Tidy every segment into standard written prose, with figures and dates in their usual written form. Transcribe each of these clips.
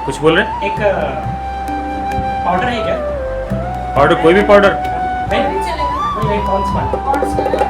कुछ बोल रहे हैं? एक पाउडर है क्या? पाउडर, कोई भी पाउडर? नहीं भी चलेगा कोई नहीं, कौन सा? और चलेगा।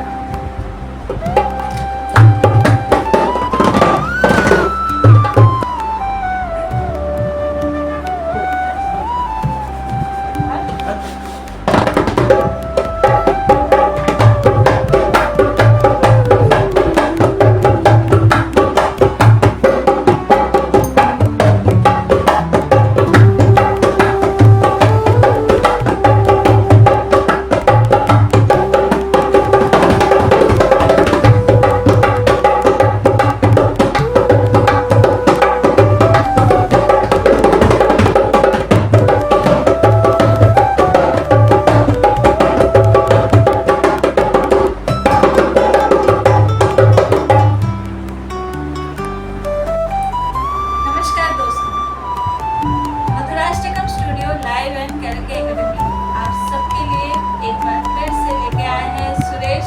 नमस्कार दोस्तों, मधुराष्टकम स्टूडियो लाइव एंड कैरके एकेडमी आप सबके लिए एक बार फिर से लेके आए हैं सुरेश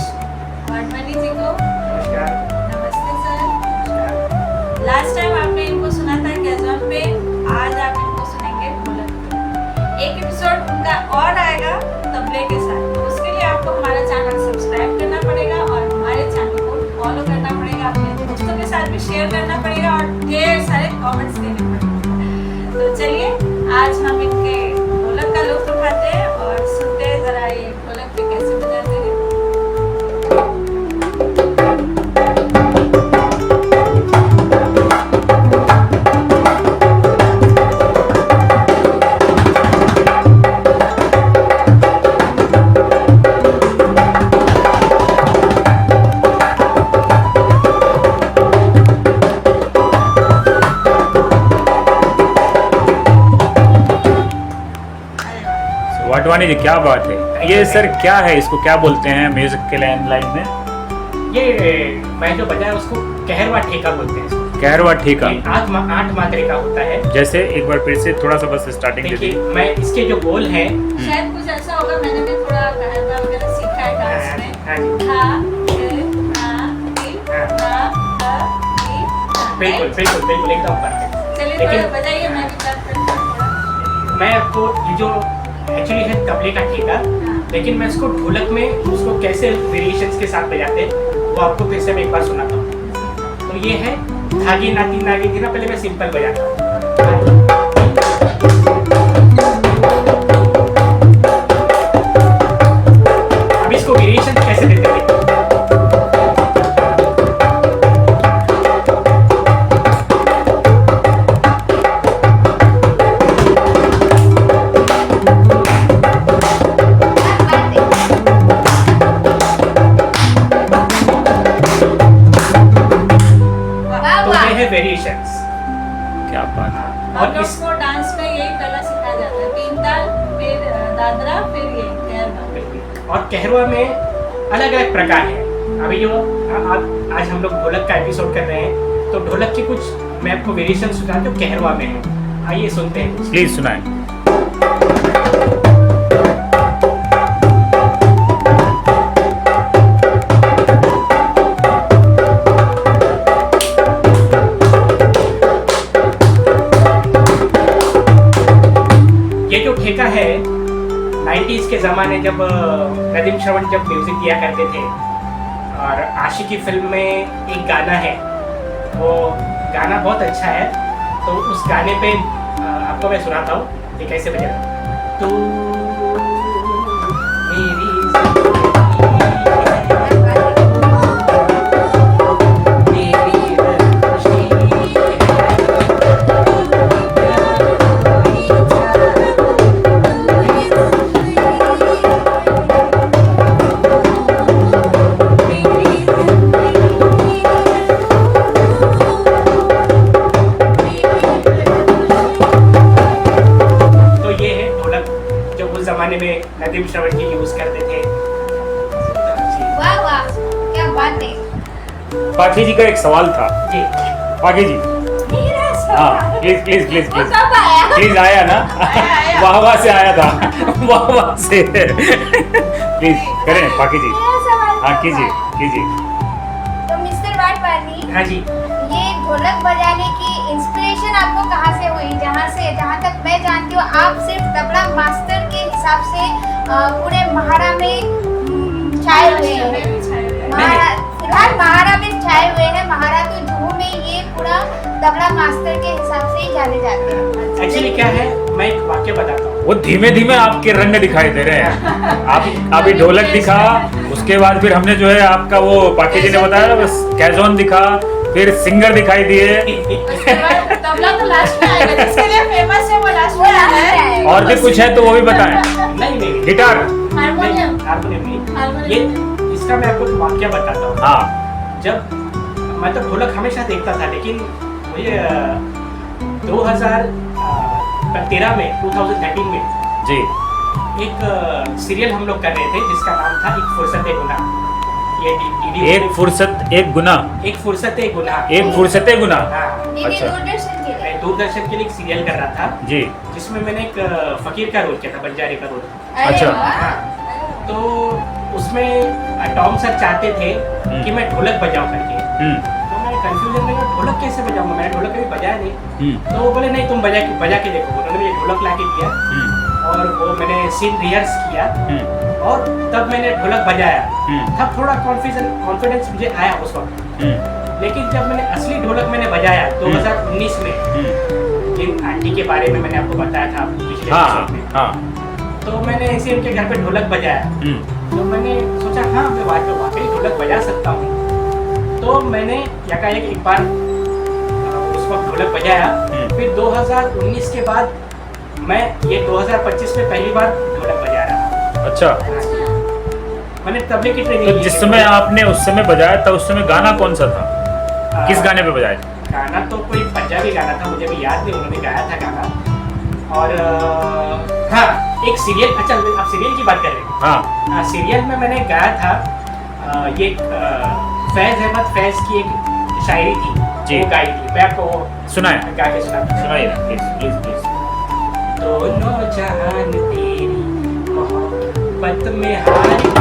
वाडमनी जी को। नमस्कार। नमस्ते सर। लास्ट टाइम आपने इनको सुना था कैज़ॉन पे, आज आप इनको सुनेंगे ढोलक पे। एक एपिसोड उनका और आएगा तबले के साथ, तो उसके लिए आपको हमारा चैनल सब्सक्राइब करना पड़ेगा और हमारे चैनल को फॉलो करना पड़ेगा, अपने दोस्तों के साथ भी शेयर करना पड़ेगा और ढेर सारे कमेंट्स देने पड़ेंगे। तो चलिए आज हम इनके ढोलक का लुत्फ उठाते हैं और सुनते हैं जरा ये ढोलक पे कैसे बजाते हैं। वाटवानी जी, क्या बात है ये सर? क्या है, इसको क्या बोलते हैं म्यूजिक के लाइन में? ये मैं जो बजाया उसको कहरवा ठेका बोलते हैं इसको। कहरवा ठेका। ये आठ मात्रे का होता है। जैसे एक बार फिर से थोड़ा सा बस स्टार्टिंग दे देखिए, दीजिए। मैं इसके जो बोल हैं, शायद कुछ ऐसा होगा, मैंने भी थोड़ा कहरवा वगैरह सीखा है डांस में। हाँ जी, हा, रे, हा, री, हा, हा, री, हा। बिल्कुल बिल्कुल बिल्कुल एकदम परफेक्ट। चलिए लेकिन- थोड़ा बजाइए, मैं भी बात करती हूँ थोड़ा। मैं आपको ये जो एक्चुअली है तबले का ठेका, लेकिन मैं इसको ढोलक में उसको कैसे वेरिएशंस के साथ बजाते हैं वो आपको फिर से मैं एक बार सुनाता हूँ। तो ये है धागे नाती नागे थी ना, पहले मैं सिंपल बजाता हूँ। अब इसको वेरिएशन कैसे देते हैं? वाह तो वाह। ये है वेरिएशंस। क्या बात है। हम और लोग इस को डांस में यही पहला सिखाया जाता है, 3 ताल, फिर दादरा, फिर ये कहरवा। और कहरवा में अलग अलग प्रकार है। अभी जो आज हम लोग ढोलक का एपिसोड कर रहे हैं, तो ढोलक के कुछ मैं आपको वेरिएशन सुनाता हूँ कहरवा में है। आइए सुनते हैं। प्लीज सुनाएं। ये जो ठेका है 90s के ज़माने, जब नदीम श्रवण जब म्यूज़िक दिया करते थे, और आशिकी फिल्म में एक गाना है, वो गाना बहुत अच्छा है। तो उस गाने पे आपको मैं सुनाता हूँ ये कैसे बजेगा। तू मेरी जमाने में नदीम श्रवण जी यूज करते थे। वाह वाह, क्या बात है। पाखी जी का एक सवाल था। जी पाखी जी, मेरा हाँ सवाल। प्लीज प्लीज प्लीज वो प्लीज कब आया? प्लीज आया ना? आया। वाह वाह से आया था। वाह वाह से प्लीज करें पाखी जी। मेरा सवाल हाँ कब कीजिए आया? कीजिए। तो मिस्टर वाटवानी, हाँ जी, ये ढोलक बजाने की इंस्पिरेशन आपको कहाँ से हुई, जहाँ से मैं जानती हूँ आप सिर्फ तबला मास्टर के हिसाब से पूरे महारा में छाए हुए हैं। फिलहाल महारा में छाए हुए हैं। महारा तो जुहू में ये पूरा तबला मास्टर के हिसाब से ही जाने जाते हैं। एक्चुअली क्या है, मैं एक वाक्य बताता हूँ। वो धीमे धीमे आपके रंग दिखाई दे रहे हैं। आप अभी ढोलक दिखा, उसके बाद फिर हमने जो है आपका वो पाकी जी ने बताया बस कैजोन दिखा, फिर सिंगर दिखाई दिए, तबला तो लास्ट में आएगा, जिसके लिए फेमस है वो लास्ट में आना है। और भी कुछ है तो वो भी बताएं। नहीं गिटार, हारमोनियम, हारमोनियम ये इसका मैं आपको एक वाक्य बताता हूँ। हाँ जब मैं तो ढोलक हमेशा देखता था, लेकिन मुझे 2013 में 2013 में जी, एक सीरियल हम लोग कर रहे थे जिसका नाम था एक फुर्सत ए गुनाह। ये DD एक फुर्सत एक गुना, एक फुर्सत ए गुनाह, एक फुर्सते गुना। हाँ, ये भी अच्छा। दूरदर्शन के लिए। मैं दूरदर्शन के लिए एक सीरियल कर रहा था जी, जिसमें मैंने एक फकीर का रोल किया था, बंजारे का रोल। अरे अच्छा। वाह। हाँ, तो उसमें टॉम सर चाहते थे कि मैं ढोलक बजाऊं करके। तो मैं कंफ्यूजन में ढोलक कैसे बजाऊंगा, मैंने ढोलक कभी बजाया नहीं। तो वो बोले नहीं तुम बजा के देखो। उन्होंने मुझे ढोलक ला के दिया और वो मैंने सीन रिहर्स किया और तब मैंने ढोलक बजाया। तब थोड़ा कॉन्फिडेंस मुझे आया उस वक्त। लेकिन जब मैंने असली ढोलक मैंने बजाया 2019 में, जिन आंटी के बारे में मैंने आपको बताया था पिछले हाँ एपिसोड में, हाँ, तो मैंने ऐसे उनके घर पे ढोलक बजाया। तो मैंने सोचा हाँ मैं वाकई ढोलक बजा सकता हूँ। तो मैंने यकायक एक बार उस वक्त ढोलक बजाया। फिर 2019 के बाद मैं ये 2025 में पहली बार ढोलक बजा रहा हूँ। अच्छा। मैंने तबले की ट्रेनिंग तो ली जिस है। समय आपने उस समय बजाया था उस समय गाना कौन सा था, किस गाने पे बजाया था? गाना तो कोई पंजाबी गाना था, मुझे भी याद नहीं, उन्होंने गाया था गाना। और हाँ एक सीरियल, अच्छा आप सीरियल की बात कर रहे हैं। हाँ, सीरियल में मैंने गाया था ये फैज अहमद फैज की एक शायरी थी जी। वो गाई थी। मैं आपको वो सुनाए गा के सुनाता हूँ। सुनाइए ना प्लीज प्लीज प्लीज। दोनों जहान तेरी मोहब्बत में हार गए,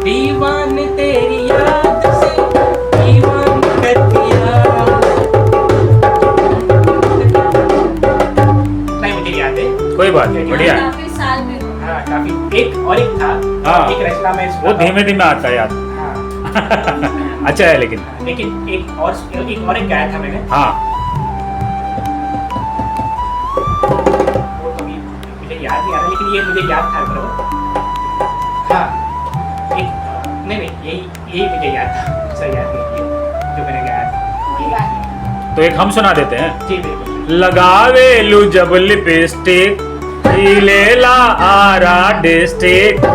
दीवान तेरी याद से दीवान कर दिया। नहीं मुझे याद है। कोई बात नहीं, बढ़िया है। काफी साल में हो। हाँ काफी। एक था हाँ। एक रचना में वो धीमे धीमे आता है याद। हाँ अच्छा है लेकिन। लेकिन एक गाया था मैंने, हाँ, वो तो भी मुझे याद नहीं आ रहा, लेकिन ये मुझे याद था बराबर। हाँ एक नहीं यही मुझे याद था, सही याद नहीं जो मैंने गाया था। तो एक हम सुना देते हैं। जी बिल्कुल। लगावे लू जब लिपस्टिक लेला आरा डिस्ट्रिक्ट,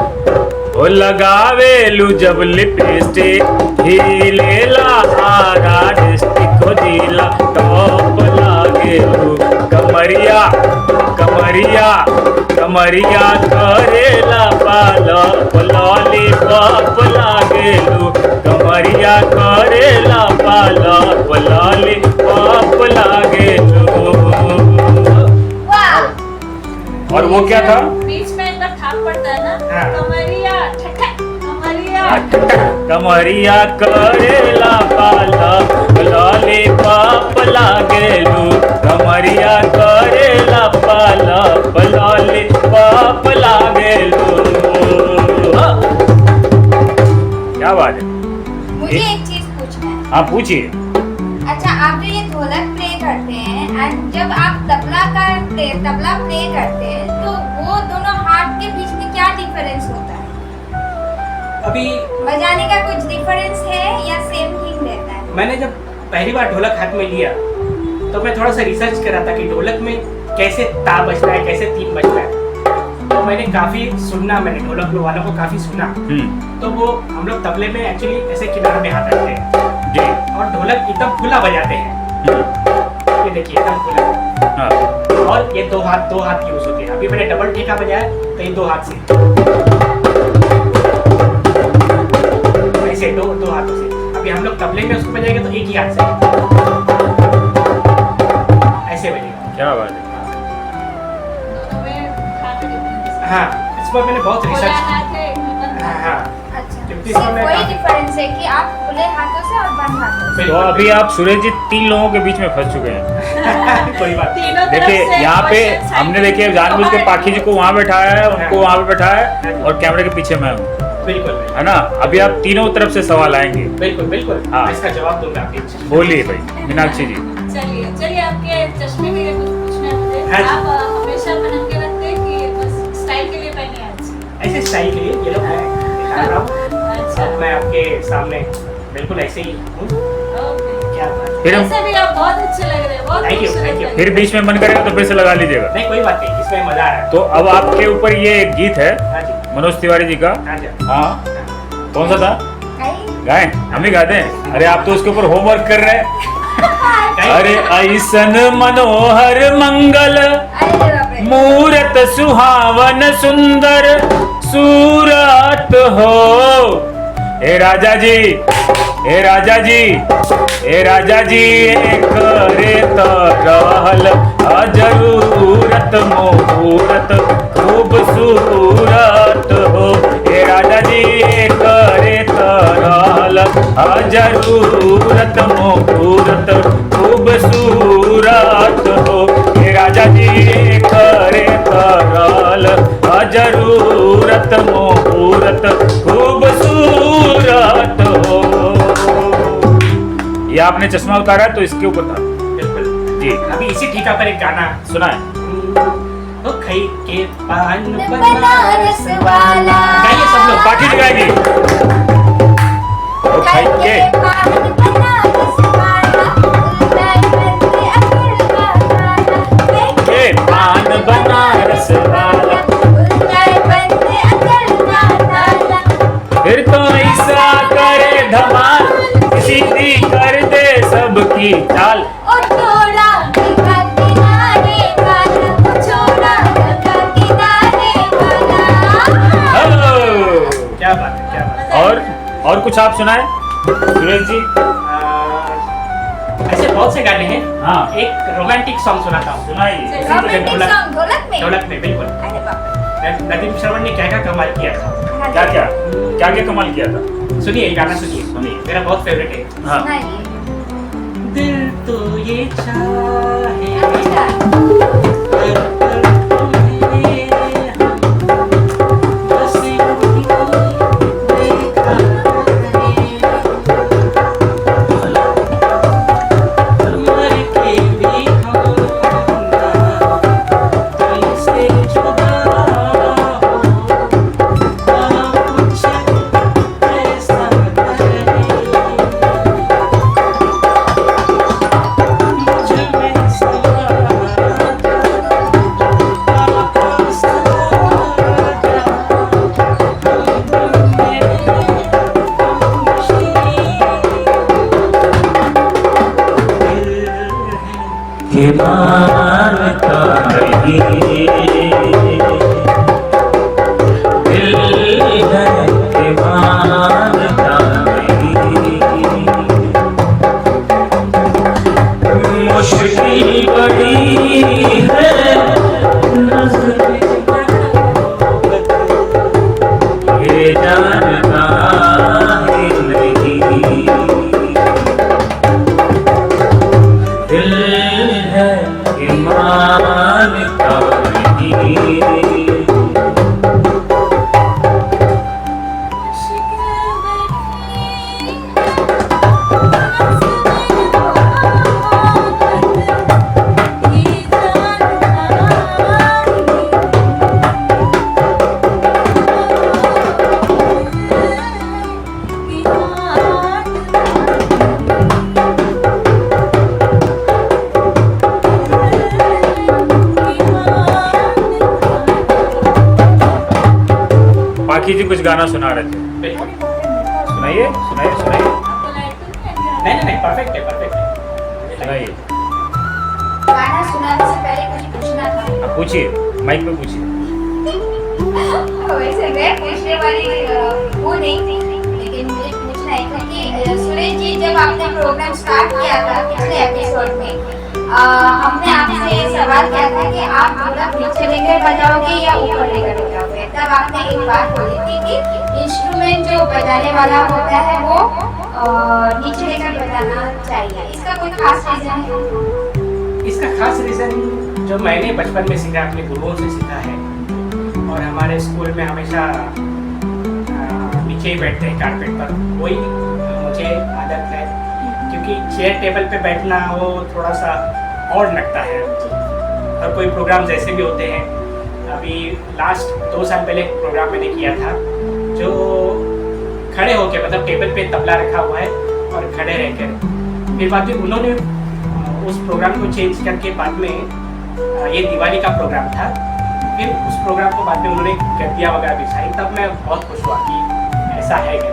ओ लगावे लू जब लिपस्टिक लेला आरा डिस्ट्रिक्ट, हो दिला टॉप लागे लू कमरिया कमरिया कमरिया करेला पाला लॉलीपॉप लागे लू कमरिया करेला पाला लॉलीपॉप लागे लू। वाह। और वो क्या था? बीच में एक बार ठाक पड़ता है ना, हाँ। कमरिया ठक कमरिया। कमरिया करेला पाला लॉलीपॉप लागेलू, कमरिया करेला पाला लॉलीपॉप लागेलू। क्या बात है। मुझे एक चीज पूछना है। हाँ पूछिए। अच्छा आप जो ये ढोलक प्ले करते हैं एंड जब आप तबला प्ले करते हैं तो वो दोनों हाथ के बीच में क्या डिफरेंस होता है? अभी बजाने का कुछ डिफरेंस है या सेम थिंग रहता है? मैंने जब पहली बार ढोलक हाथ में लिया तो मैं थोड़ा सा रिसर्च कर रहा था कि ढोलक में कैसे ता बजता है, कैसे तीन बजता है। तो मैंने काफी सुनना, मैंने ढोलक वालों को काफी सुना। तो वो हम लोग तबले में एक्चुअली ऐसे किनारे में हाथ रखते हैं जी। और ढोलक एकदम खुला बजाते हैं। ये देखिए एकदम खुला। हाँ। और ये दो हाथ यूज होते हैं। अभी मैंने डबल ठेका बजाया तो ये दो हाथ से, ऐसे दो हाथों से। अभी हम लोग तबले में उसको बजाएंगे तो एक ही हाथ से ऐसे बजेगा। क्या बात है। हाँ इसमें मैंने बहुत खुला रिसर्च हाथ है एक में बंद हाँ हाथ। हाँ अच्छा क्योंकि सिर्फ इसमें वही काफी- डिफरेंस है कि आप खुले हाथों से और बंद हाथों से। तो अभी आप सूरज जी 3 लोगों के बीच में फंस चुके हैं। कोई बात नहीं। तीनों तरफ देखिए से यहाँ पे questions हमने आएंगे। देखिए जानबूझ के और- पाखी जी को वहाँ बैठाया है, उनको वहाँ पे बैठाया है और कैमरे के पीछे मैं हूँ, बिल्कुल है ना। अभी आप तीनों तरफ से सवाल आएंगे, बिल्कुल बिल्कुल हाँ। मैं इसका जवाब दूंगा आपके बोलिए भाई मीनाक्षी जी। चलिए चलिए आपके चश्मे के लिए कुछ पूछना है मुझे। हाँ जी। आप हमेशा पहन के रखते हैं कि बस स्टाइल के लिए पहने आज? ऐसे स्टाइल के लिए ये लोग मैं दिखा रहा हूँ अच्छा अब मैं आपके सामने बिल्कुल ऐसे ही हूँ ओके। क्या बात है। फिर हम ऐसे भी आप बहुत अच्छे लग रहे हैं, बहुत Thank you, खूबसूरत thank you। लग फिर रहे बीच में मन करेगा तो फिर से लगा लीजिएगा। नहीं कोई बात नहीं इसमें मजा आ रहा है तो अब आपके ऊपर ये एक गीत है हाँ जी मनोज तिवारी जी का। हाँ जी हाँ कौन सा था? नहीं गाएं, हम ही गाते हैं। अरे आप तो उसके ऊपर होमवर्क कर रहे हैं। कहीं- अरे ऐसन मनोहर मंगल अरे बाप रे मूरत सुहावन सुंदर सूरत हो। हे राजा जी, हे राजा जी, हे राजा जी करे तो रहल जरूरत मुहूर्त खूबसूरत हो। हे राजा जी करे तो रहल जरूरत मुहूर्त खूबसूरत हो। हे राजा जी करे तो रहल जरूरत मुहूर्त खूबसूरत हो। ये आपने चश्मा उतारा है तो इसके ऊपर था बिल्कुल जी। अभी इसी ठीका पर एक गाना सुना है? ओ खई के पान बनारस वाला गाइए सब लोग पाखी जी गाएगी। तो खाई के पान बनारस वाला उल्टा करके अकल का ताला के पान बनारस वाला उल्टा करके अकल का ताला फिर तो ऐसा करे धमाल सीधी कर दे सबकी चाल। ओ छोड़ा गंगा किनारे वाला ओ छोड़ा गंगा किनारे वाला हो। क्या बात है क्या बात है और कुछ आप सुनाए सुरेश जी। ऐसे बहुत से गाने हैं हाँ एक रोमांटिक सॉन्ग सुनाता हूँ सुनाइए। रोमांटिक सॉन्ग ढोलक में ढोलक में बिल्कुल अरे बाप रे नदीम श्रवण ने क्या क्या कमाल किया था क्या क्या क्या क्या कमाल किया था? सुनिए ये गाना सुनिए सुनिए। मेरा बहुत फेवरेट है हाँ सुनाइए दिल तो ये चाहे अच्छा कर तुम्हें हम बस यूं ही देखा करें मर के भी हम ना तुमसे जुदा हो कुछ ऐसा करे मुझ में समा आपस के मानता नहीं दिल है के मानता नहीं मुश्किल बड़ी है नजर ये जानता ही नहीं दिल है कि मानता नहीं पाखी जी कुछ गाना सुना रहे थे, बिल्कुल सुनाइए सुनाइए सुनाइए आपको लाइट तो नहीं नहीं परफेक्ट है परफेक्ट है सुनाइए। गाना सुनाने से पहले कुछ पूछना था आप पूछिए, माइक पे पूछिए। वैसे मैं पूछने वाली वो नहीं थी लेकिन मुझे पूछना है क्योंकि सुरेश जी जब आपने प्रोग्राम स्टार्ट किया था पिछले एपिसोड में हमने आपसे सवाल किया था कि आप ढोलक नीचे लेकर बजाओगे या ऊपर लेकर बजाओगे, तब आपने एक बात बोली थी कि इंस्ट्रूमेंट जो बजाने वाला होता है वो नीचे लेकर बजाना चाहिए। इसका कोई खास रीजन है? इसका खास रीज़न जो मैंने बचपन में सीखा, अपने गुरुओं से सीखा है, और हमारे स्कूल में हमेशा नीचे ही बैठते हैं कारपेट पर, वही मुझे आदत है। क्योंकि चेयर टेबल पे बैठना वो थोड़ा सा और लगता है। और कोई प्रोग्राम जैसे भी होते हैं, अभी लास्ट 2 साल पहले एक प्रोग्राम मैंने किया था जो खड़े होके, मतलब टेबल पे तबला रखा हुआ है और खड़े रहकर, फिर बाद में उन्होंने उस प्रोग्राम को चेंज करके बाद में ये दिवाली का प्रोग्राम था, फिर उस प्रोग्राम को बाद में उन्होंने गद्दियाँ वगैरह बिछाई, तब मैं बहुत खुश हुआ कि ऐसा है क्या।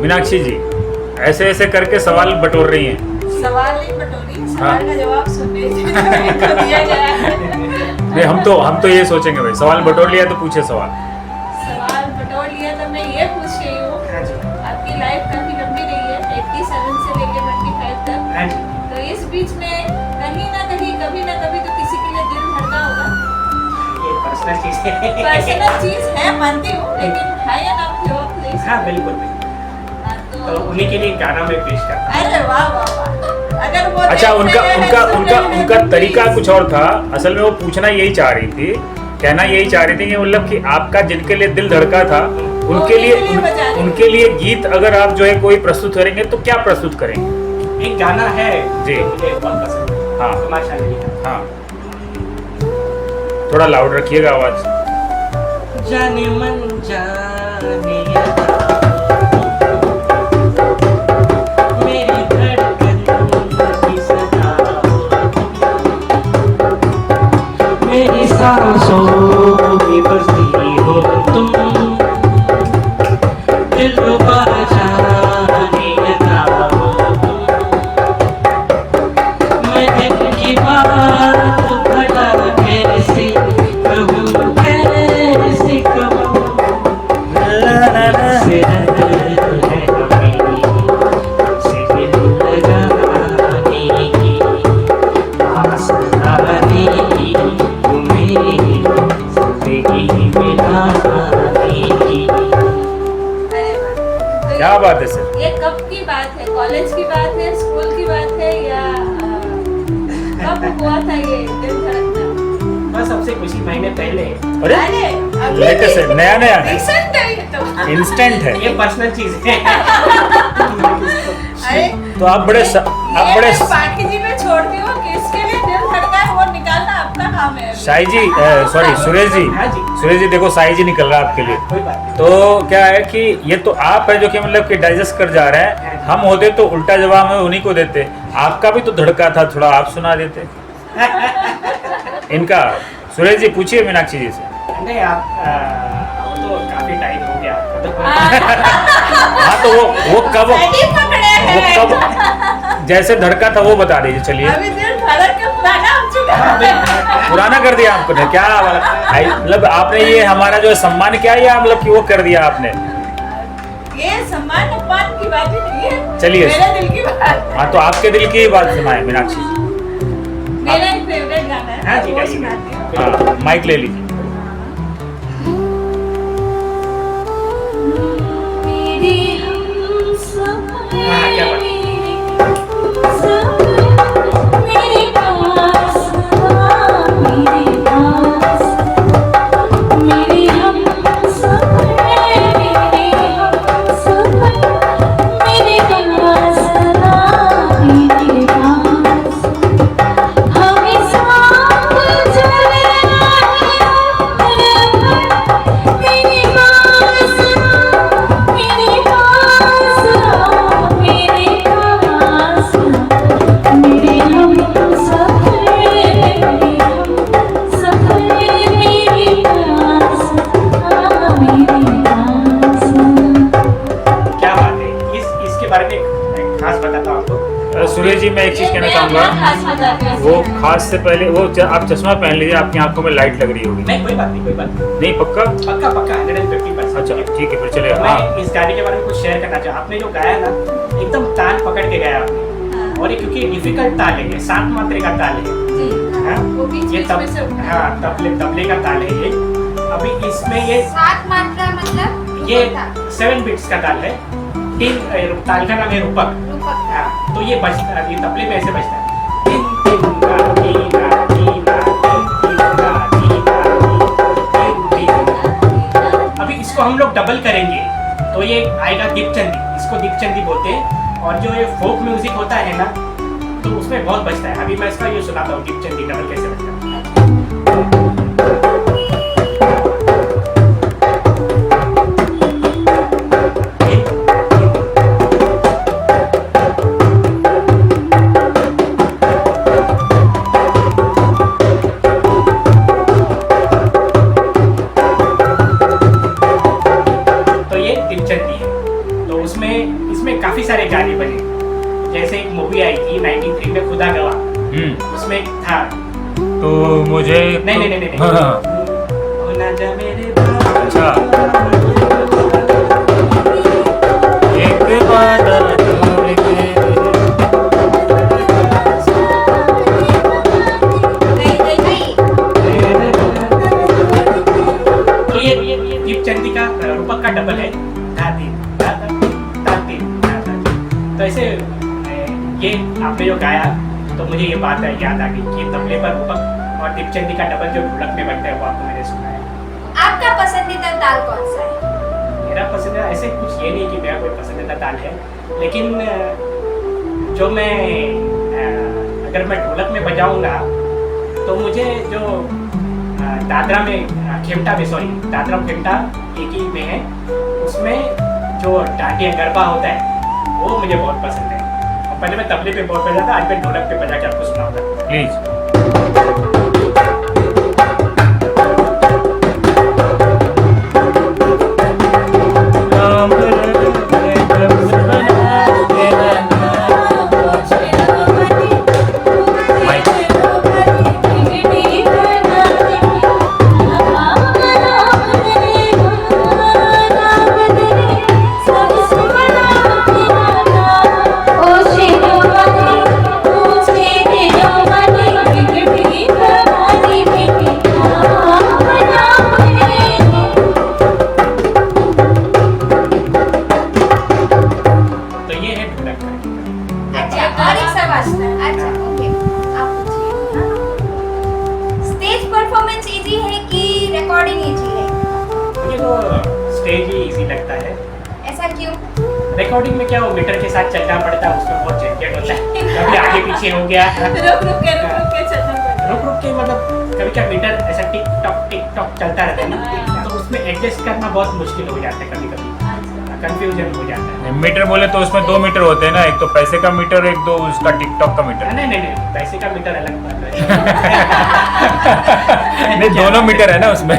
मीनाक्षी जी ऐसे ऐसे करके सवाल बटोर रही हैं। सवाल नहीं बटोरी, सवाल का जवाब सुनने को दिया गया है। नहीं, हम तो ये सोचेंगे भाई, सवाल बटोर लिया तो पूछे सवाल। सवाल बटोर लिया तो मैं ये पूछ रही हूँ, हाँ जी, आपकी लाइफ काफी लंबी रही है, 87 से लेके 25 तक, हाँ जी। तो इस बीच में कहीं ना कहीं कभी ना कभी तो किसी के लिए दिल धड़का होगा। ये पर्सनल चीज़ है। पर्सनल चीज है, मानती हूँ, लेकिन है या ना जवाब प्लीज। हाँ बिल्कुल बिल्कुल। तो उन्हीं के लिए गाना मैं पेश करता हूँ। अरे वाह वाह वाह, अगर वो अच्छा, देख उनका रहे हैं, उनका सुन उनका रहे हैं, उनका तो तरीका please। कुछ और था। असल में वो पूछना यही चाह रही थी, कहना यही चाह रही थी कि मतलब कि आपका जिनके लिए दिल धड़का था उनके लिए बजा रही। उनके लिए गीत अगर आप जो है कोई प्रस्तुत करेंगे तो क्या प्रस्तुत करेंगे? एक गाना है जी। जो मुझे बहुत पसंद है, हाँ। कुमार शानू जी का। हाँ, थोड़ा लाउड रखिएगा आवाज। जाने मन जाने मेरी धड़कन की सदा, मेरी सांसों में बसती हो तुम, दिलरुबा जाने अदा हो तुम, मैं दिल की बात भला कैसे कहूँ, कैसे कहूँ, ला ला ला से है हमें से दिल लगाने की, आस लगाने की, तुम्हें जिंदगी में लाने की। अरे वाह। तो क्या बात है सर? ये कब की बात है? कॉलेज की बात है, स्कूल की बात है, या कब हुआ था ये दिल धड़कना? बस अब से कुछ ही महीने पहले। अरे अभी लेटेस्ट है, नया नया है, recent है ये तो। इंस्टेंट है। ये पर्सनल चीज है। अरे तो आप बड़े ये मैं बाकी जी में छोड़ती हूँ, किसके लिए दिल धड़का है वो निकालना आपका काम है। साई जी, सॉरी सुरेश जी, हाँ जी। सुरेश जी देखो साई जी निकल रहा है आपके लिए। कोई बात नहीं। तो क्या है कि ये तो आप है जो कि मतलब कि डाइजेस्ट कर जा रहे हैं, हम होते तो उल्टा जवाब में उन्हीं को देते। आपका भी तो धड़का था, थोड़ा आप सुना देते इनका। सुरेश जी पूछिए मीनाक्षी जी से। नहीं आप वो तो काफी टाइम हो गया आपका तो। हाँ तो वो कब सही पकड़े वो हैं। कब जैसे धड़का था वो बता दीजिए। चलिए, अभी दिल धड़क के पुराना हो चुका है। पुराना कर दिया आपको ने क्या? मतलब आपने ये हमारा जो है सम्मान किया या मतलब कि वो कर दिया आपने? ये सम्मान अपमान की बात ही नहीं है, चलिए। मेरे दिल की बात। हाँ तो आपके दिल की बात सुनाए मीनाक्षी जी। मेरा एक फेवरेट गाना है, हाँ जी, वो गाइए। सुनाती हूँ। हाँ, माइक ले लीजिए। मेरी हम हाँ, क्या बात। मेरे पास मेरे पास मेरे हम मेरे पास मेरे पास हमें साथ चलना है मेरे पास मेरे पास मेरे पास मेरे हम सफर मेरे पास मेरे पास। क्या बात है। इसके बारे में एक खास बताता हूँ आपको। सुरेश जी मैं एक चीज कहना खास चाहूंगा। बताते हैं। वो खास से पहले वो आप चश्मा पहन लीजिए, आपकी आंखों में लाइट लग रही होगी। नहीं कोई बात नहीं, कोई बात नहीं। नहीं पक्का? पक्का पक्का 150%। अच्छा ठीक है, फिर चलेगा। मैं हाँ इस गाने के बारे में कुछ शेयर करना चाहूँ। आपने जो गाया ना, एकदम तान पकड़ के गाया आपने। और ये क्योंकि डिफिकल्ट ताल है, ये 7 मात्रे का ताल है। जी हाँ, वो बीच ये बीच में से उठता है। हाँ तबले का ताल है ये। अभी इसमें ये 7 मात्रा मतलब ये रूपक था। 7 बीट्स का ताल है। 3 ताल का नाम है रूपक। रूपक था। हाँ, तो ये बजता है, ये तबले में ऐसे बजता है। तीन तीन गा, तीन गा, तीन गा, तीन गा, तीन गा, तीन गा। अभी इसको हम लोग डबल करेंगे तो ये आएगा दीपचंदी, इसको दीपचंदी बोलते हैं। और जो ये फोक म्यूजिक होता है ना, तो उसमें बहुत बजता है। अभी मैं इसका ये सुनाता हूँ दीपचंदी डबल कैसे बजता है। तो ये दीपचंदी है। तो उसमें इसमें काफी सारे गाने बने। जैसे एक मूवी आई थी 93 में, खुदा गवाह, उसमें एक था। तो मुझे नहीं। हाँ, ओ ना जा मेरे अच्छा। एक बादल छोड़ के तो ये दीपचंदी का रूपक का डबल है। धाती, धाता, धाती, धाता। तो ऐसे ये आपने जो गाया तो मुझे ये बात याद आ गई कि तबले पर रूपक और दीपचंदी का डबल जो ढोलक में बनता है वो आपको मैंने सुना है। आपका पसंदीदा ताल कौन सा है? मेरा पसंदीदा ऐसे कुछ ये नहीं कि मेरा कोई पसंदीदा ताल है, लेकिन जो मैं अगर मैं ढोलक में बजाऊंगा तो मुझे जो दादरा में खेमटा में, सॉरी दादरा खेमटा एक ही में है, उसमें जो डांडिया गरबा होता है वो मुझे बहुत पसंद है। और पहले मैं तबले पे बहुत बजाता, आज मैं ढोलक पे बजा के आपको सुनाऊंगा। प्लीज। तो ये है ढोलक का। अच्छा, और एक सवाल। अच्छा, ओके, आप पूछिए। स्टेज परफॉर्मेंस इजी है कि रिकॉर्डिंग इजी है? मुझे तो स्टेज ही इजी लगता है। ऐसा क्यों? रिकॉर्डिंग में क्या वो मीटर के साथ चलना पड़ता है, उसमें बहुत झंझट होता है। कभी आगे पीछे हो गया, रुक रुक के चलना पड़ता है। रुक के मतलब कभी क्या मीटर ऐसा टिक टॉक चलता रहता है ना, तो उसमें एडजस्ट करना बहुत मुश्किल हो जाता है, कभी कभी कंफ्यूजन हो जाता है। मीटर बोले तो उसमें 2 मीटर होते हैं ना, एक तो पैसे का मीटर, एक दो उसका टिकटॉक का मीटर। नहीं, पैसे का मीटर अलग बात है। नहीं, दोनों मीटर है ना उसमें।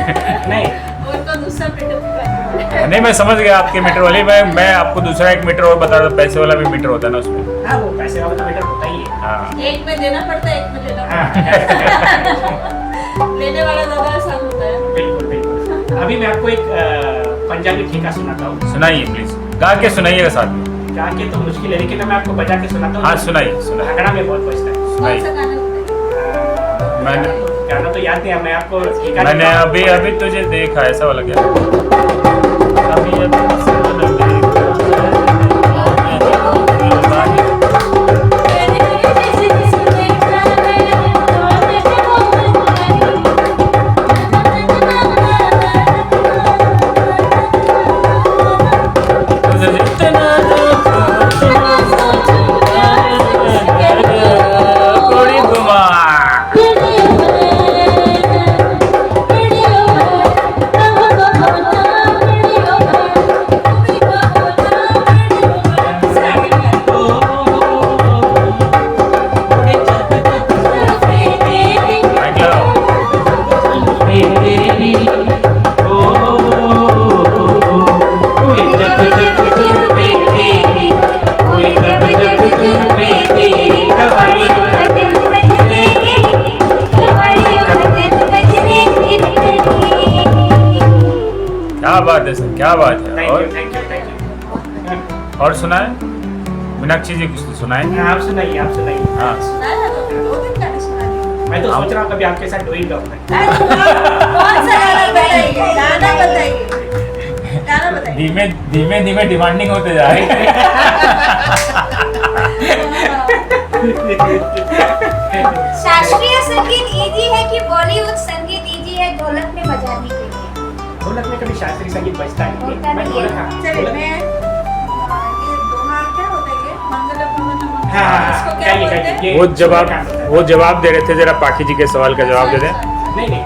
नहीं, उनको दूसरा मीटर भी करना है। नहीं, मैं समझ गया आपके मीटर वाली। मैं आपको दूसरा एक मीटर और बता रहा हूँ, पैसे वाला भी मीटर होता है ना उसमें। हाँ वो पैसे वाला तो मीटर होता ही है। हाँ, एक में देना पड़ता है, एक में लेना पड़ता हाँ, है। लेने वाला ज्यादा आसान होता है। बिल्कुल। अभी मैं आपको एक पंजाबी ठेका सुनाता हूँ। सुनाइए प्लीज, गा के सुनाइएगा साथ में। गा के तो मुश्किल है, लेकिन मैं आपको बजा के सुनाता हूँ। हाँ, सुनाइए। भांगड़ा में बहुत बजता है। कौन सा गाना होता है? मैंने गाना तो याद नहीं है, मैं आपको ठेका मैंने देता हूँ। अभी तुझे देखा, ऐसा वाला क्या? अभी तुझे देखा, कोड़ी घुमा। क्या बात है सर, क्या बात है। Thank you. और सुनाए, मीनाक्षी जी कुछ तो सुनाए। आप सुनाइए, आप सुनाइए। हाँ सुनाया तो 2 दिन गाने सुना दिए। मैं तो सोच रहा हूँ कभी आपके साथ डुएट गाऊं मैं। कौन सा गाना बताइए, गाना बताइए, गाना बताइए। धीमे धीमे धीमे डिमांडिंग होते जा रहे हैं। शास्त्रीय संगीत इजी है कि बॉलीवुड संगीत इजी है ढोलक में बजाने के लिए? ढोलक में कभी शास्त्रीय संगीत बजता नहीं है। होता मैं नहीं ढोलक है। हाँ, चलिए ढोलक- मैं ये दोहा क्या होता है ये मंगल भवन हाँ, इसको क्या गाइए, बोलते गाइए, हैं? ये- वो जवाब दे रहे थे, जरा पाखी जी के सवाल का जवाब दे दें। नहीं नहीं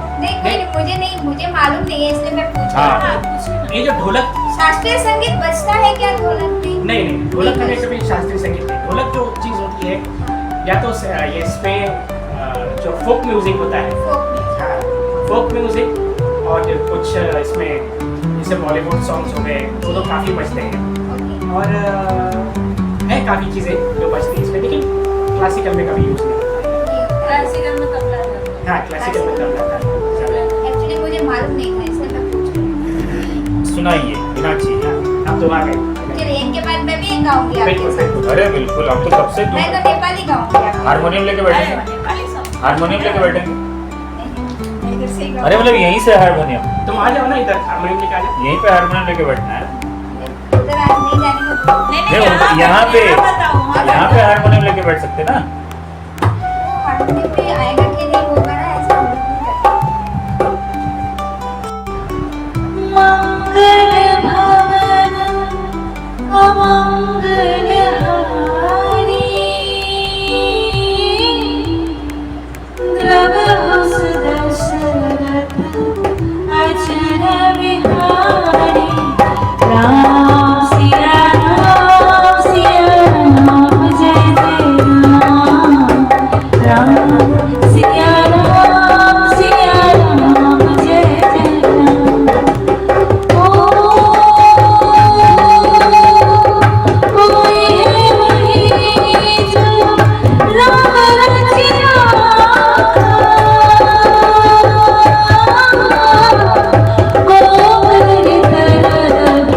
नहीं मुझे मालूम नहीं है इसलिए मैं पूछ रही हाँ। हूँ। हाँ, पूछिए ना। ये जो ढोलक, शास्त्रीय संगीत बजता है क्या ढोलक में? नहीं ढोलक में कभी शास्त्रीय संगीत नहीं। ढोलक जो चीज होती है या तो ये इसमें जो फोक म्यूजिक होता है, फोक म्यूजिक। हाँ, फोक म्यूजिक, और जो कुछ इसमें जैसे बॉलीवुड सॉन्ग्स हो गए वो तो काफी बजते हैं। ओके। और है काफी चीजें जो बजती हैं इसमें, लेकिन क्लासिकल में कभी यूज नहीं होता है। क्लासिकल में तबला है। हाँ, क्लासिकल में तबला था। एक्चुअली मुझे मालूम नहीं था इसलिए मैं पूछ रही हूँ। सुनाइए मीनाक्षी। अब तो आ गए। चलिए इनके बाद मैं भी गाऊंगी आपके बिल्कुल साथ। बिल्कुल। अरे बिल्कुल, हम तो कब से मैं तो नेपाली गाऊंगी आपके हारमोनियम लेके अरे बैठेंगे। नेपाली सॉन्ग। हारमोनियम लेके बैठेंगे। साथ। मैं इधर से ही अरे मतलब यहीं से हारमोनियम, तुम आ जाओ ना इधर, हारमोनियम लेके आ जाओ। यहीं पे हारमोनियम लेके बैठना है। उधर आज नहीं जाने को। नहीं नहीं, नहीं यहाँ पे बताओ यहाँ पे हारमोनियम लेके बैठ सकते ना। वो हारमोनियम पे आएगा कि नहीं होगा ना ऐसा हम लोग नहीं करते। मंगल भवन अमंगलहारी द्रवहु सुदशरथ अचर विहारी राम सिया राम जय जय राम सिया राम जय जय राम। कोई है वही जो राम रचिया, कोमल तरफ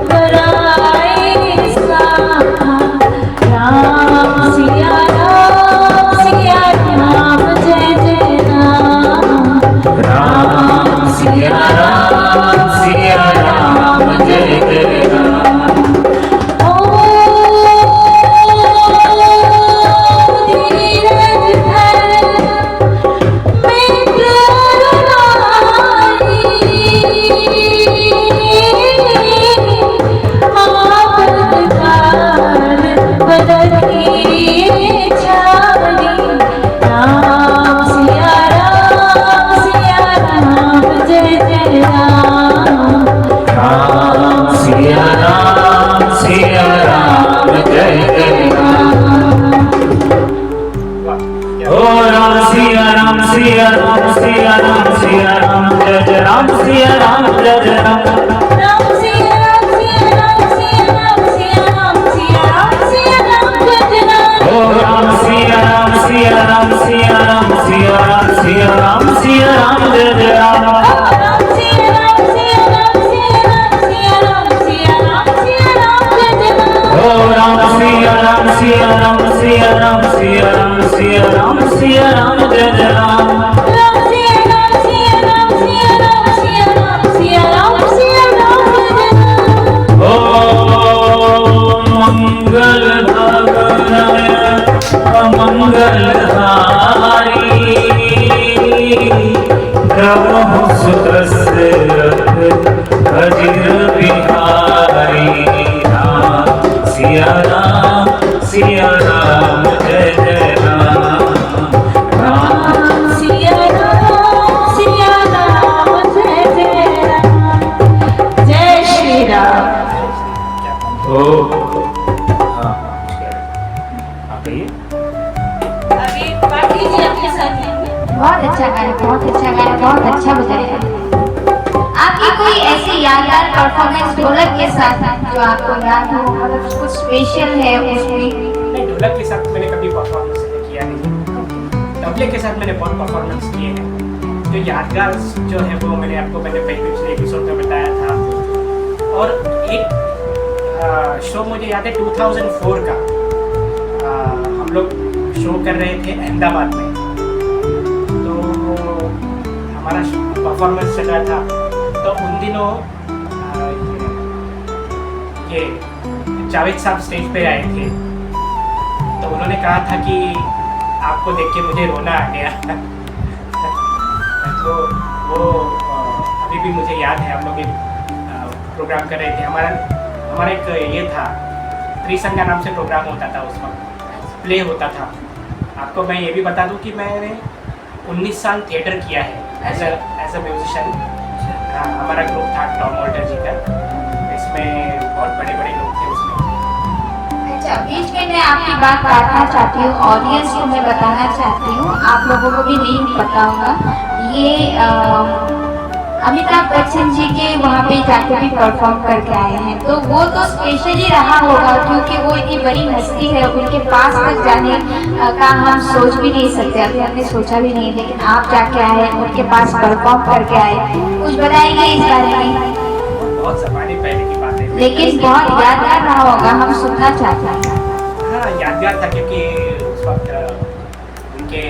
कराए साहा। राम सिया राम जय जय राम। राम सिया राम जय जय राम। जय जय राम। राम सिया राम जय जय राम। वाह, क्या ओ राम सिया राम जय जय राम। जय जय राम सिया राम जय जय राम। राम सिया राम जय जय राम। ओ राम सिया राम जय जय राम। राम सिया राम जय जय राम। ओ राम सिया राम जय जय राम। ओ मंगल भवन अमंगलहारी द्रवहु सुदशरथ अजिर बिहारी। राम सिया राम जय जय राम। राम सिया राम जय जय राम। जय श्री राम। ओ हाँ आप कहिए। अभी पार्टी जी अपने साथ लेंगे। बहुत अच्छा गाया, बहुत अच्छा गाया, बहुत अच्छा बजाया। आपकी कोई ऐसी यादगार परफॉर्मेंस ढोलक के साथ जो आपको याद हो, मतलब कुछ स्पेशल है उसमें? नहीं, ढोलक के साथ मैंने कभी परफॉर्मेंस किया नहीं। तबले के साथ मैंने बहुत परफॉर्मेंस किए हैं। जो यादगार जो है वो मैंने आपको पिछले एपिसोड में बताया था। और एक शो मुझे याद है 2004 का, हम लोग शो कर रहे थे अहमदाबाद में, तो हमारा परफॉर्मेंस चल रहा था। तो उन दिनों ये जावेद साहब स्टेज पे आए थे, तो उन्होंने कहा था कि आपको देख के मुझे रोना आ गया। तो वो अभी भी मुझे याद है, हम लोग एक प्रोग्राम कर रहे थे, हमारा एक ये था, त्रिसंगा नाम से प्रोग्राम होता था, उस वक्त प्ले होता था। आपको मैं ये भी बता दूं कि मैंने 19 साल थिएटर किया है एज अ म्यूजिशियन। हाँ, हमारा ग्रुप था टॉम वॉल्टर जी का, इसमें बहुत बड़े बड़े लोग थे उसमें। अच्छा, बीच में मैं आपकी बात काटना चाहती हूँ, ऑडियंस को मैं बताना चाहती हूँ, आप लोगों को भी नहीं पता होगा, ये अमिताभ बच्चन जी के वहाँ पे जाके भी परफॉर्म करके आए हैं। तो वो तो स्पेशली रहा होगा, क्योंकि वो इतनी बड़ी हस्ती है, उनके पास तक जाने का हम सोच भी नहीं सकते, अभी हमने सोचा भी नहीं, लेकिन आप जाके आए, उनके पास परफॉर्म करके आए, कुछ बताएंगे इस बारे में? बहुत ज़माने पहले की बात है, लेकिन बहुत यादगार रहा होगा, हम सुनना चाहते हैं। हाँ, यादगार था, क्योंकि उस वक्त उनके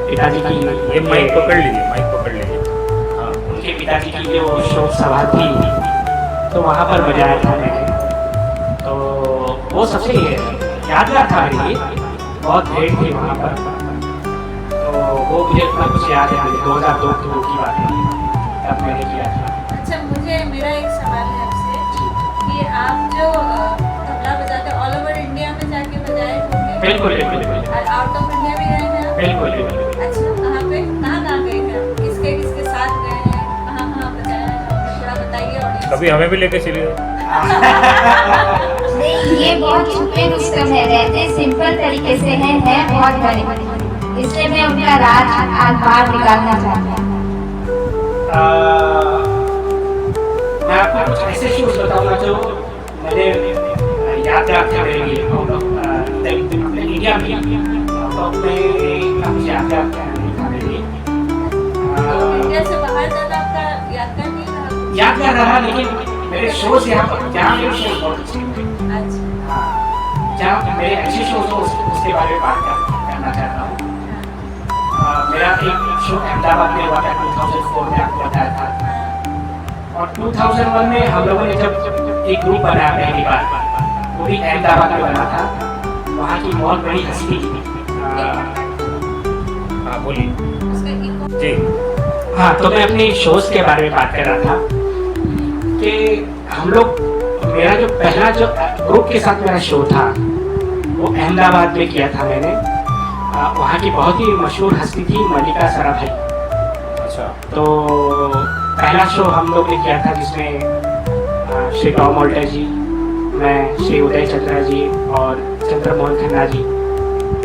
पिताजी की, ये माइक पकड़ लीजिए, माइक पकड़ लीजिए। उनके पिताजी की जो शोक सभा थी, तो वहाँ पर बजाया था मैंने, तो वो सबसे यादगार था मेरे लिए। बहुत भीड़ थी वहाँ पर, तो वो मुझे इतना कुछ याद है, 2002 की बात है, तब मैंने किया था। अच्छा, मेरा एक सवाल है आपसे कि आप जो तबला बजाते हैं, ऑल ओवर इंडिया में जाके बजाए होंगे? बिल्कुल बिल्कुल। और आउट ऑफ इंडिया भी गए हैं? बिल्कुल बिल्कुल। अच्छा, कहाँ गए हैं? किसके साथ गए हैं? कहाँ बजाया है? थोड़ा बताइए ऑडियंस। कभी हमें भी लेके चलिए। नहीं, ये बहुत छुपे रुस्तम है, रहते सिंपल तरीके से हैं, बहुत बड़े, इसलिए मैं उनका राज आज बाहर निकालना चाहती हूँ। मैं आपको कुछ ऐसे शोज बताऊंगा जो मैंने यादगार थे मेरे लिए, इंडिया में काफी यादगार था मेरे लिए। इंडिया से बाहर जाना आपका यादगार नहीं रहा? यादगार रहा, लेकिन मेरे शोज यहाँ पर, जहाँ मेरे शोज बहुत अच्छे थे, अच्छा, जहाँ मेरे अच्छे शोज हो उसके बारे में बात करना चाहता हूँ। मेरा एक शो अहमदाबाद में हुआ था 2004 में, आपको बताया था, और 2001 में हम लोगों ने जब एक ग्रुप बनाया पहली बार, वो भी अहमदाबाद में बना था, वहाँ की बहुत बड़ी हस्ती थी। हाँ बोलिए उसका इको जी। हाँ, तो मैं अपने शोज के बारे में बात कर रहा था कि हम लोग, मेरा जो पहला जो ग्रुप के साथ मेरा शो था वो अहमदाबाद में किया था मैंने। वहाँ की बहुत ही मशहूर हस्ती थी मल्लिका सराभाई। अच्छा, तो पहला शो हम लोग ने किया था, जिसमें श्री टॉम वॉल्टर जी, मैं, श्री उदय चंद्रा जी और चंद्रमोहन खन्ना जी,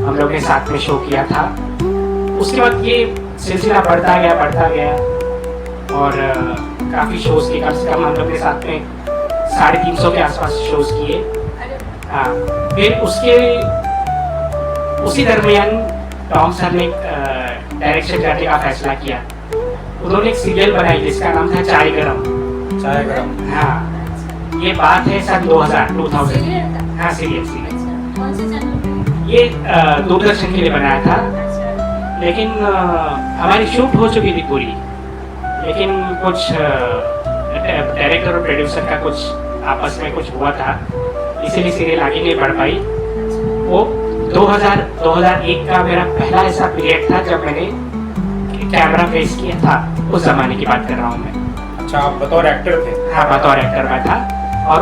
हम लोग ने साथ में शो किया था। उसके बाद ये सिलसिला बढ़ता गया और काफ़ी शोज़ किए, कम से कम हम लोग के साथ में 350 के आसपास शोज़ किए। हाँ, फिर उसी दरमियान टॉम सर ने डायरेक्शन करने का फैसला किया। उन्होंने एक सीरियल बनाई जिसका नाम था चाय गरम। चाय गरम। हाँ, ये बात है सन 2000। सीरियल था? हाँ, सीरियल। अच्छा, कौन से चैनल पे? ये दूरदर्शन के लिए बनाया था, अच्छा, लेकिन हमारी शूट हो चुकी थी पूरी, लेकिन कुछ डायरेक्टर और प्रोड्यूसर का कुछ आपस में कुछ हुआ था, इसीलिए सीरियल आगे नहीं बढ़ पाई। वो 2001 का मेरा पहला ऐसा पीरियड था जब मैंने कैमरा फेस किया था, उस जमाने की बात कर रहा हूँ मैं। अच्छा, आप बतौर एक्टर थे? हाँ, बतौर एक्टर मैं था, और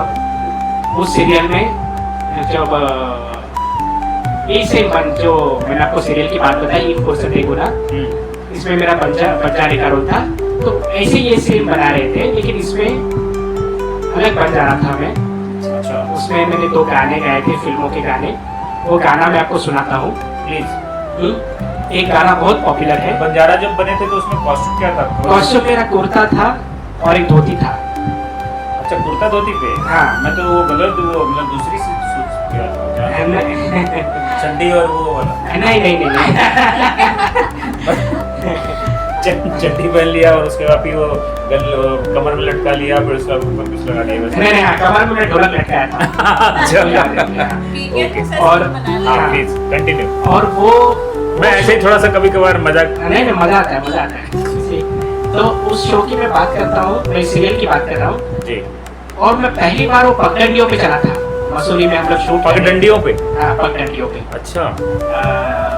उस सीरियल में जब जो मैंने आपको सीरियल की बात बताई, एक फुर्सत एक गुना, इसमें मेरा बंजारे का रोल था। तो ऐसे ये सेम बना रहे थे, लेकिन इसमें अलग बन जा रहा था मैं। अच्छा, उसमें मैंने 2 गाने गाए थे, फिल्मों के गाने। वो गाना मैं आपको सुनाता हूँ प्लीज। एक गाना बहुत पॉपुलर है। बंजारा जब बने थे तो उसमें कॉस्ट्यूम क्या था? कॉस्ट्यूम मेरा कुर्ता था और एक धोती था। अच्छा, कुर्ता धोती पे? हाँ। मैं तो वो मतलब दूसरी सूट किया था, नहीं चड्डी और वो वाला। नहीं। चड्डी पहन लिया और उसके बाद फिर वो कमर में लटका लिया, फिर उसका ऊपर कुछ लगा लिया बस। नहीं हाँ, कमर में ढोलक लटकाया था। अच्छा वीकेंड और- हाँ प्लीज कंटिन्यू। और वो मैं ऐसे ही थोड़ा सा कभी कभार मजाक। नहीं मजा आता है, मजा आता है। तो उस शो की मैं बात करता हूँ, मैं सीरियल की बात कर रहा हूँ। जी। और मैं पहली बार वो पगडंडियों पे चला था, मसूरी में हम लोग शूट कर रहे थे। पगडंडियों पे? हाँ पगडंडियों पे। अच्छा।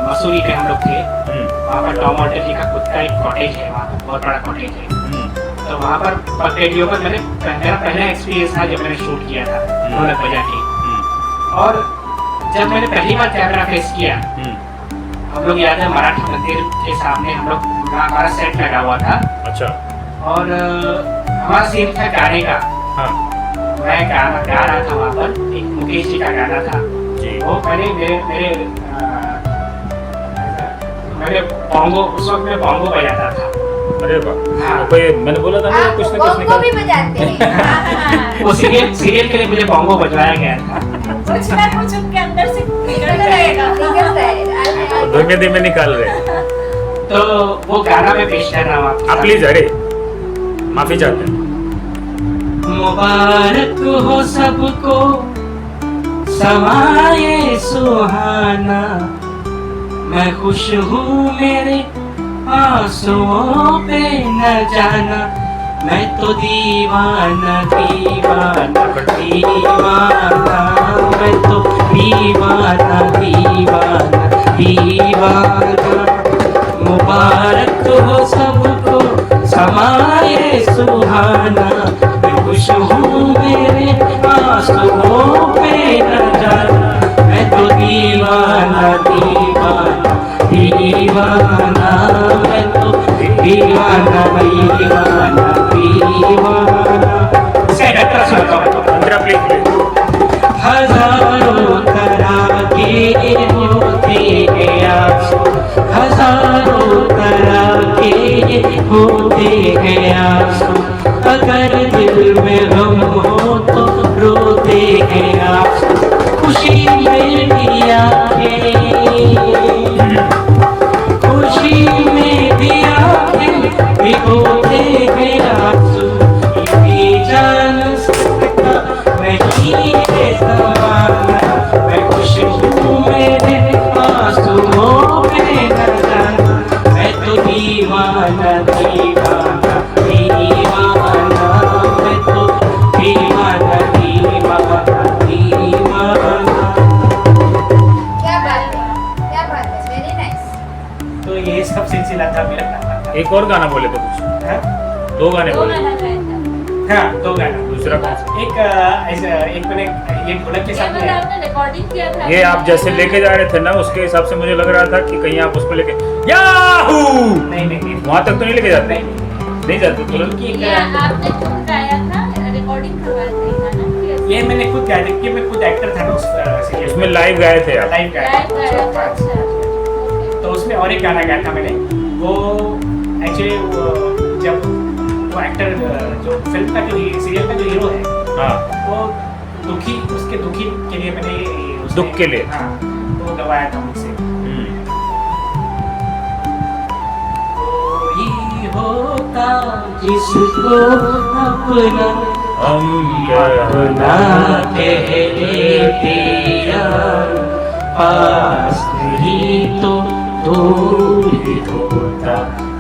मसूरी में हम लोग थे, हम्म, वहाँ पर टॉम ऑल्टर जी का खुद का एक कॉटेज है, वहाँ पर बहुत बड़ा कॉटेज है। हम्म, तो वहाँ पर पगडंडियों पर मेरा पहला एक्सपीरियंस था जब मैंने शूट किया था ढोलक बजा के। हम्म, और जब मैंने पहली बार कैमरा फेस किया, हम लोग याद है मराठा मंदिर के सामने हम लोग हमारा सेट लगा हुआ था। अच्छा। और हमारा सीन था गाने का। हाँ मैं गाना गा रहा था वहाँ पर, एक मुकेश जी का गाना था। जी। वो मैंने मेरे बोंगो, उस वक्त मैं बोंगो बजाता था। अरे वाह। हाँ। कोई मैंने बोला था ना आप कुछ ना कुछ बोंगो निकल। भी बजाते हैं। वो सीरियल के लिए मुझे बोंगो बजवाया गया था। कुछ ना कुछ उनके अंदर से निकलता रहेगा। निकलता है। धीमे धीमे निकाल रहे। तो वो गाना मैं पेश कर रहा हूँ आपके आप प्लीज, अरे माफी चाहते हैं। मुबारक हो सबको समाये सुहाना, मैं खुश हूँ मेरे आंसुओं पे न जाना, मैं तो दीवाना दीवाना दीवाना, मैं तो दीवाना दीवाना दीवाना। मुबारक हो सबको समाये सुहाना, मैं खुश हूँ मेरे आंसुओं पे न जाना, मैं तो दीवाना दीवाना दीवाना, मैं तो दीवाना दीवाना दीवाना। अंतरा प्लीज प्लीज। हजारों तरह के होते हैं आंसू, हजारों तरह के होते हैं आंसू, अगर दिल में गम हो तो रोते हैं आंसू, खुशी में दिया है, खुशी में दिया है, भिगोते हैं आंसू, ये जान सकता नहीं है ज़माना, मैं खुश हूँ मेरे आंसुओं पे न जाना, मैं तो दीवाना दीवाना दीवाना, मैं तो दीवाना दीवाना दीवाना। क्या बात है, वेरी नाइस। तो ये सब सिलसिला था मेरा। एक और गाना बोले तो कुछ, हाँ? 2 गाने दो बोले। गाना गाया था। हाँ 2 गाना। दूसरा कौन सा? एक मैंने ये ढोलक के ये साथ मतलब में आपने रिकॉर्डिंग किया था? ये आप जैसे लेके जा रहे थे ना, उसके हिसाब से मुझे लग रहा था कि कहीं आप उसको लेके याहू नहीं वहां तक तो नहीं लेके जाते? नहीं जाते तुरंत। ये आपने खुद गाया था, रिकॉर्डिंग करवाया था ये गाना कि ये मैंने खुद गाया था, कि मैं खुद एक्टर था ना उस सीरियल उसमें लाइव गाए थे आप? लाइव गाया लाइव गाया था? था। अच्छा ओके। तो उसमें और एक गाना गाया था मैंने, वो एक्चुअली जब वो एक्टर जो फिल्म का जो सीरियल का जो हीरो है, हाँ वो दुखी, उसके दुखी के लिए मैंने दुख के लिए? हाँ वो गवाया था मुझसे। कोई होता जिसको अपना हम अपना कह लेते यार, पास नहीं तो दूर ही होता,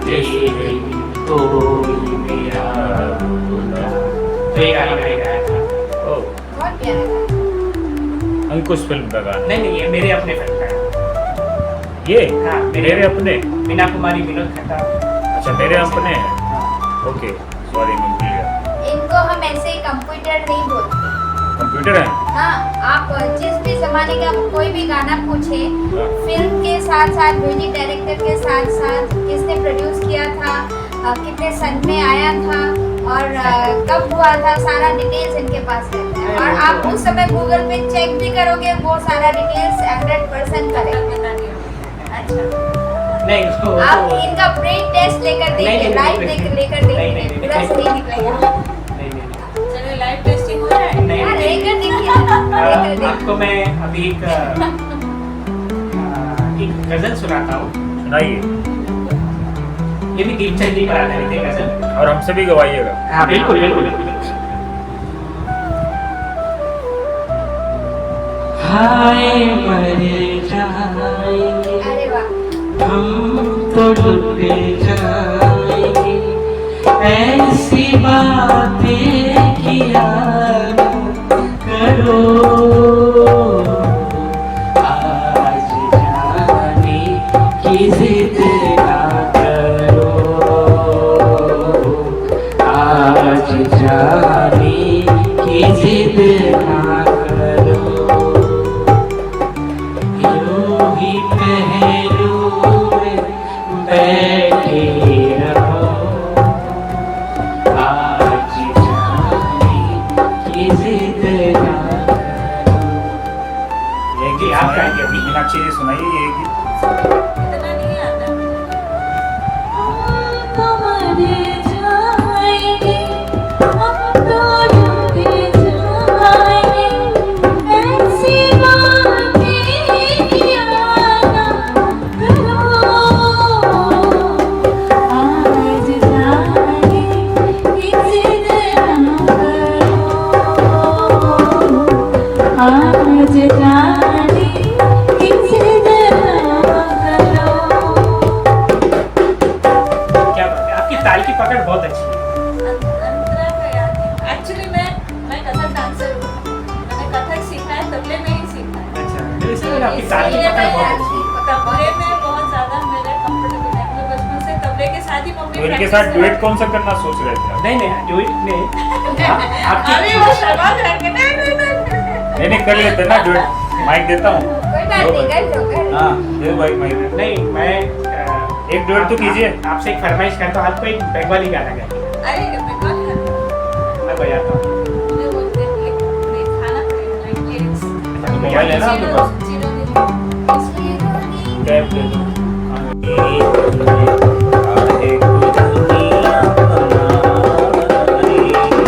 लेकिन कोई मेरा अपना। तो ये गाना मैंने गाया था। ओ, बहुत प्यारा था। अंकुश फिल्म का गाना? नहीं ये मेरे अपने फिल्म का है। ये हाँ, मेरे अपने? मीना कुमारी, विनोद खन्ना। अच्छा मेरे अपने हैं। ओके सॉरी मैं भूल गया। इनको हम ऐसे कंप्यूटर नहीं बोलते। कंप्यूटर है? हाँ, आप जिस भी जमाने का कोई भी गाना पूछे, हाँ। फिल्म के साथ साथ म्यूजिक डायरेक्टर के साथ साथ किसने प्रोड्यूस किया था, कितने सन में आया था और कब हुआ था, सारा डिटेल्स इनके पास रहता है। और आप उस समय गूगल पे चेक भी करोगे, वो सारा डिटेल्स 100% करेक्ट बता दिया। अच्छा नहीं वो आप इनका ब्रेन टेस्ट लेकर नहीं, देखिए, नहीं, लाइव नहीं, लेकर नहीं, नहीं, देखिए, पूरा नहीं, सही निकलेगा। नहीं चलो लाइव टेस्टिंग हो रहा है? नहीं, हाँ, नहीं, लेकर देखिए, लेकर देखिए। आपको मैं अभी एक गजल सुनाता हूँ। सुनाइए। ये भी दीपचंद पर आधारित है गजल। और हमसे भी गवाइएगा। हाँ बिल्कुल बिल्कुल। हाय मर जाएंगे अरे वाह। हम तो डूब जाएंगे, ऐसी बातें किया करो, आज जाने की जिद ना करो, आज जाने की जिद ना करो, यूं ही पहलू में बैठे रहो, आज जाने की जिद ना करो। ये गीत आप गाएंगे सुनाइए, अभी। मीनाक्षी जी सुनाइए ये गीत। इतना नहीं आता मुझे। क्या बात है, आपकी ताल की पकड़ बहुत अच्छी है। अंतरा का याद नहीं। Actually मैं कथक डांसर हूँ। मैंने कथक सीखा है, तबले में ही सीखा है। अच्छा, तो इसलिए आपकी ताल की पकड़ बहुत अच्छी है। तबले में बहुत ज्यादा मेरा comfortable है। मैं बचपन से तबले के साथ ही मम्मी तो इनके practice साथ करा- डुएट कौन सा करना सोच रहे थे आप? नहीं डुएट नहीं। आपकी अभी वो शर्मा जाएंगे। नहीं। नहीं कर लेते ना डुएट। माइक देता हूँ। कोई बात नहीं, कर लो कर लो। हाँ दे दो भाई माइक। नहीं मैं एक डुएट तो कीजिए। आपसे एक फरमाइश करता हूँ, आपको एक बंगाली गाना गाइए। अरे मैं कौन है? मैं बजाता हूँ। मुझे वो खाना पड़ेगा like lyrics। अच्छा, मोबाइल है ना आपके पास? कैप दे दो।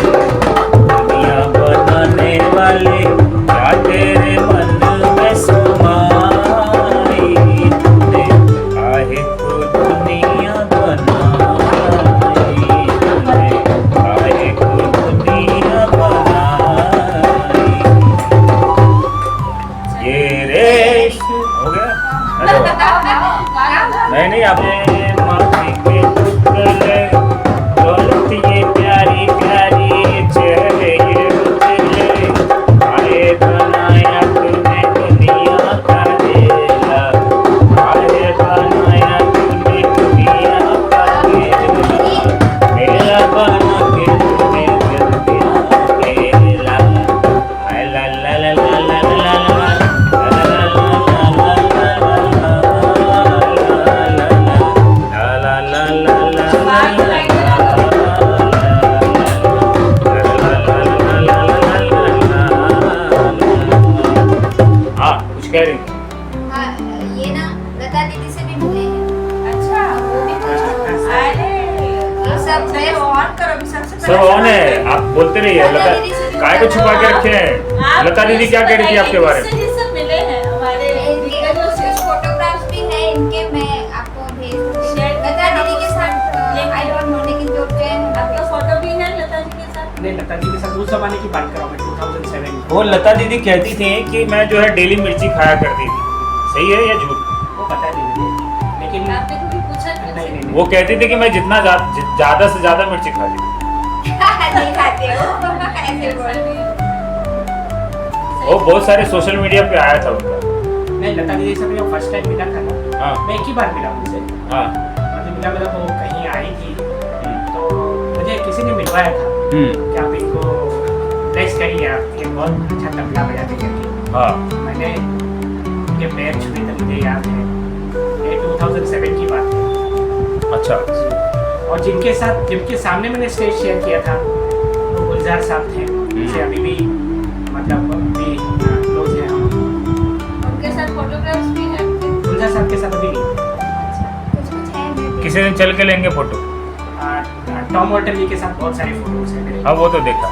दुनिया बनाने वाले क्या तेरे मन में समाई, तूने काहे को दुनिया बनाई, तूने काहे को दुनिया बनाई। ये रेश हो गया। अरे वाह। नहीं आपने माटी के टुकड़े दौलत ये प्यारी प्यारी चेहरे ये उजले, आए बनाया तूने दुनिया का मेला, आए बनाया तूने दुनिया का मेला, मेला बना के तूने कर दिया मेला। हाय ला ला ला ला ला ला ला कह रही थी। हाँ, ये ना लता दीदी से भी मिले हैं। अच्छा वो भी कुछ अरे ये सब चलिए ऑन करो अभी सबसे सब ऑन है, आप बोलते रहिए। लता काय को छुपा के रखे हैं? लता दीदी क्या कह रही थी आपके बारे में? इससे सब मिले हैं हमारे इनके जो कुछ फोटोग्राफ्स भी हैं इनके, मैं आपको भेज दूंगी। लता दीदी के साथ आई डोंट नो, लेकिन जो ट्रेंड आपका फोटो भी है लता जी के साथ। नहीं लता जी के साथ उस जमाने की बात कर रहा हूँ मैं 2007 में। वो लता दीदी कहती थी कि मैं जो है डेली मिर्ची खाया करती थी, सही है या झूठ? वो पता नहीं मुझे, लेकिन आपने कभी पूछा नहीं नहीं उनसे? नहीं वो कहती थी कि मैं जितना ज्यादा से ज्यादा मिर्ची खाती थी। नहीं खाते हो ऐसे बोल। वो बहुत सारे सोशल मीडिया पे आया था उनका। नहीं लता दीदी से मैं फर्स्ट टाइम मिला था ना, हाँ मैं एक ही बार मिला उनसे। हाँ मुझे मिला मतलब वो कहीं आई थी तो मुझे किसी ने मिलवाया था कि आप इनको ब्लेस करिए, आप ये बहुत अच्छा तबला बजाते करके। हाँ मैंने उनके पैर छुए थे, मुझे याद है ये 2007 की बात है। अच्छा। और जिनके सामने मैंने स्टेज शेयर किया था वो गुलजार साहब थे, जिनसे अभी भी मतलब भी क्लोज है हम। उनके साथ फोटोग्राफ्स भी हैं आपके? गुलजार साहब के साथ अभी भी। कुछ कुछ है मैं किसी दिन चल के लेंगे फोटो। टॉम वॉल्टर जी के साथ बहुत सारे फोटोज हैं मेरे। हाँ वो तो देखा।